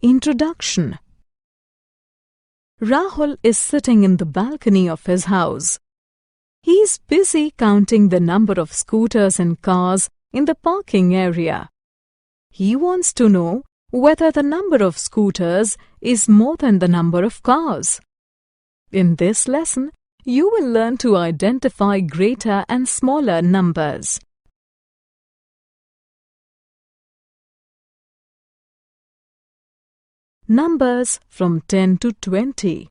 Introduction. Rahul is sitting in the balcony of his house. He is busy counting the number of scooters and cars in the parking area. He wants to know whether the number of scooters is more than the number of cars. In this lesson, you will learn to identify greater and smaller numbers. Numbers from 10 to 20.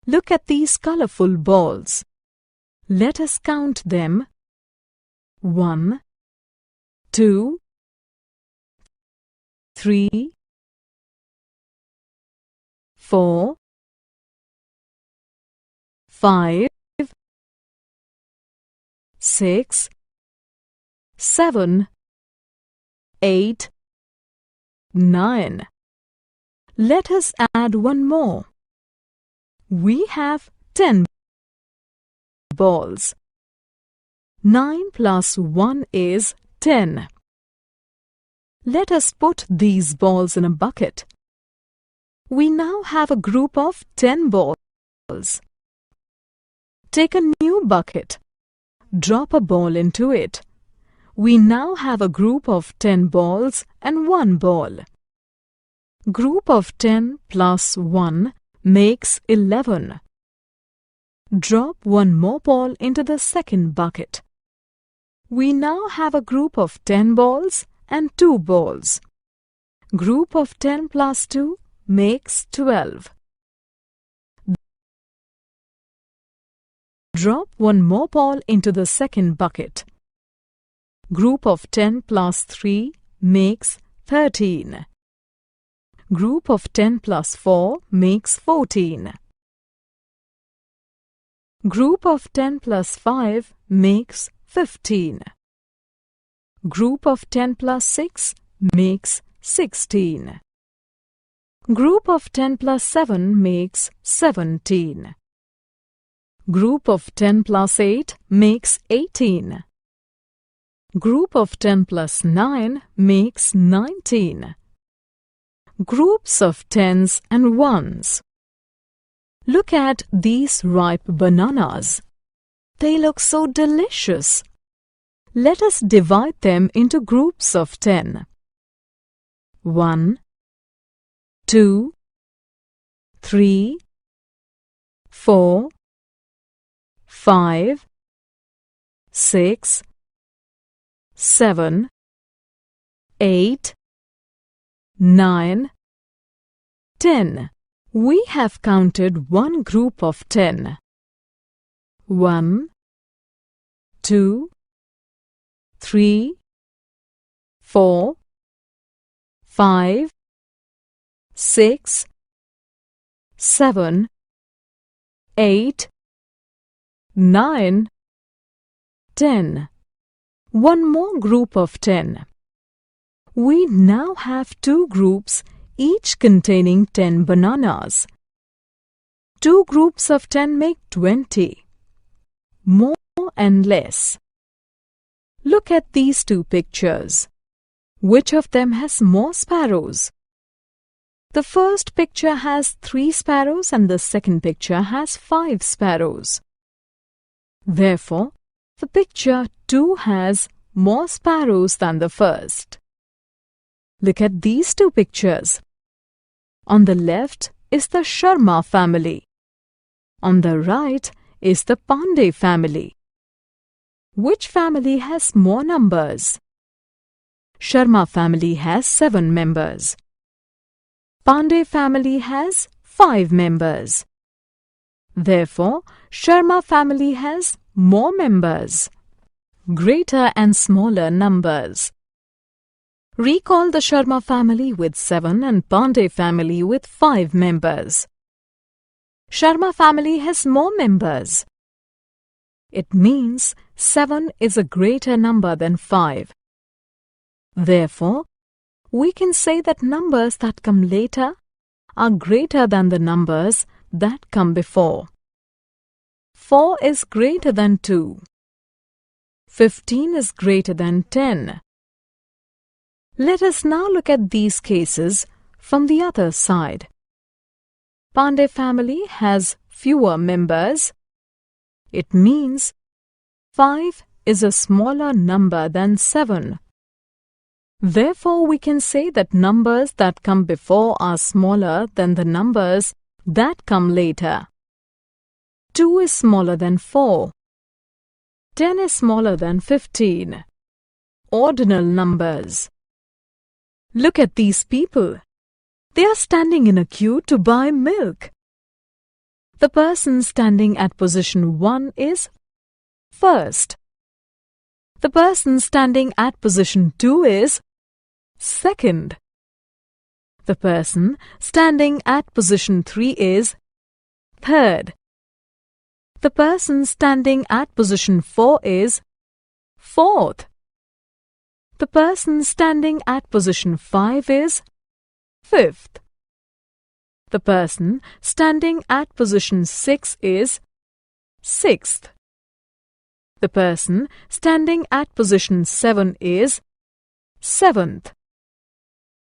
Look at these colorful balls. Let us count them. 1, 2, 3, 4, 5, 6, 7, 8, 9. Let us add one more. We have 10 balls. 9 plus 1 is 10. Let us put these balls in a bucket. We now have a group of 10 balls. Take a new bucket. Drop a ball into it. We now have a group of 10 balls and 1 ball. Group of 10 plus 1 makes 11. Drop one more ball into the second bucket. We now have a group of 10 balls and 2 balls. Group of 10 plus 2 makes 12. Drop one more ball into the second bucket. Group of 10 plus 3 makes 13. Group of 10 plus 4 makes 14. Group of 10 plus 5 makes 15. Group of 10 plus 6 makes 16. Group of 10 plus 7 makes 17. Group of 10 plus 8 makes 18. Group of 10 plus 9 makes 19. Groups of 10s and 1s. Look at these ripe bananas. They look so delicious. Let us divide them into groups of 10. 1, 2, 3, 4, 5, 6, 7, 8, 9, 10. We have counted one group of 10. 1, 2, 3, 4, 5, 6, 7, 8, 9, 10. One more group of 10. We now have 2 groups, each containing 10 bananas. 2 groups of 10 make 20. More and less. Look at these 2 pictures. Which of them has more sparrows? The first picture has 3 sparrows and the second picture has 5 sparrows. Therefore, the picture 2 has more sparrows than the first. Look at these 2 pictures. On the left is the Sharma family. On the right is the Pandey family. Which family has more numbers? Sharma family has 7 members. Pandey family has 5 members. Therefore, Sharma family has more members. Greater and smaller numbers. Recall the Sharma family with 7 and Pandey family with 5 members. Sharma family has more members. It means 7 is a greater number than 5. Therefore, we can say that numbers that come later are greater than the numbers that come before. 4 is greater than 2. 15 is greater than 10. Let us now look at these cases from the other side. Pandey family has fewer members. It means 5 is a smaller number than 7. Therefore, we can say that numbers that come before are smaller than the numbers that come later. 2 is smaller than 4. 10 is smaller than 15. Ordinal numbers. Look at these people. They are standing in a queue to buy milk. The person standing at position 1 is first. The person standing at position 2 is second. The person standing at position 3 is third. The person standing at position 4 is fourth. The person standing at position 5 is fifth. The person standing at position 6 is sixth. The person standing at position 7 is seventh.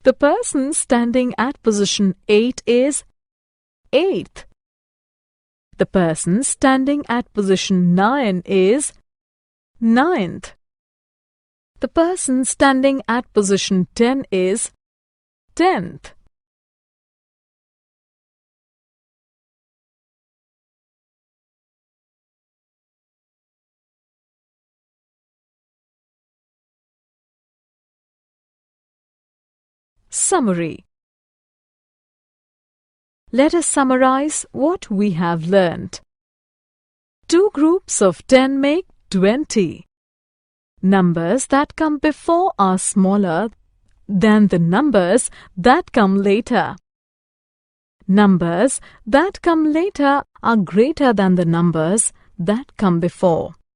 The person standing at position 8 is eighth. The person standing at position 9 is ninth. The person standing at position 10 is 10th. Summary. Let us summarize what we have learnt. 2 groups of 10 make 20. Numbers that come before are smaller than the numbers that come later. Numbers that come later are greater than the numbers that come before.